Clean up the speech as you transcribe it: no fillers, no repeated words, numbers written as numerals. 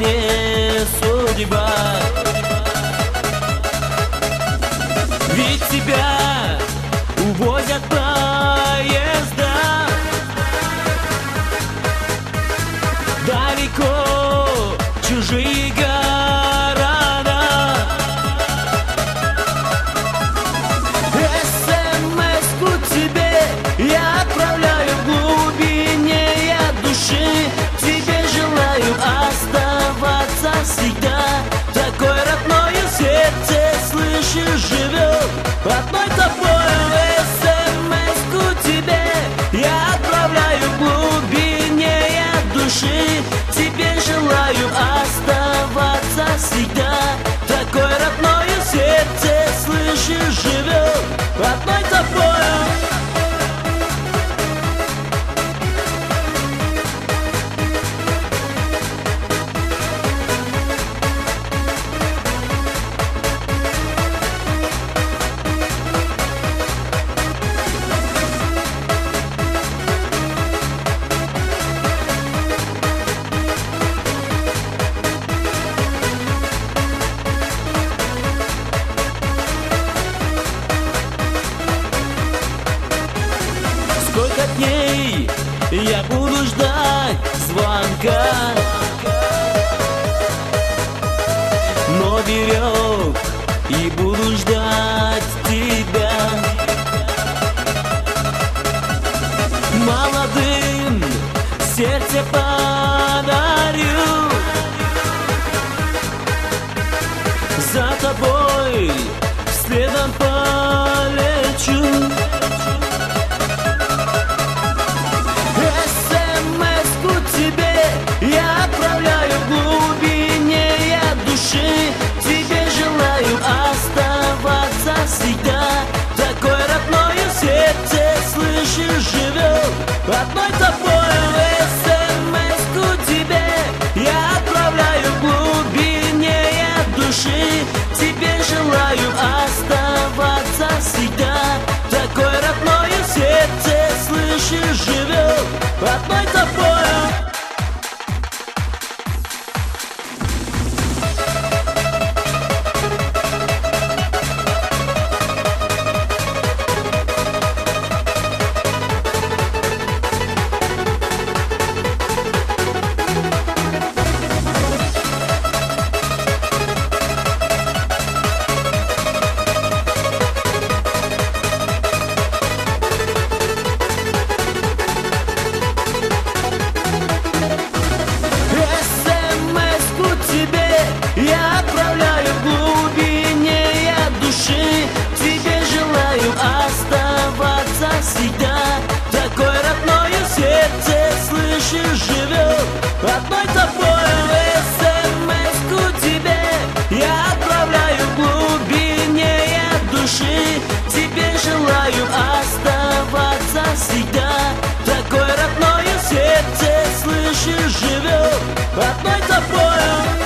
не судьба. Ведь тебя увозят поезда далеко, чужие города. СМС-ку тебе я отправляю в глубине души. Тебе желаю оставаться всегда. Такой родной в сердце, слышишь, живет одной тобой. СМС-ку тебе я отправляю в глубине души. Тебе желаю оставаться всегда. Такой родной в сердце, слышишь, живет одной тобой. Сколько дней я буду ждать звонка, но берег и буду ждать тебя. Молодым сердце подарю, за тобой следом полечу. Я отправляю в глубине души. Тебе желаю оставаться всегда. Такой родной в сердце, слышишь, живет одной тобой. СМС-ку тебе я отправляю в глубине души. Тебе желаю оставаться всегда. Такой родной в сердце, слышишь, живет одной тобой. Я отправляю в глубине души. Тебе желаю оставаться всегда. Такой родной в сердце, слышишь, живет одной тобой. СМС-ку тебе я отправляю в глубине души. Тебе желаю оставаться всегда. Такой родной в сердце, слышишь, живет одной тобой.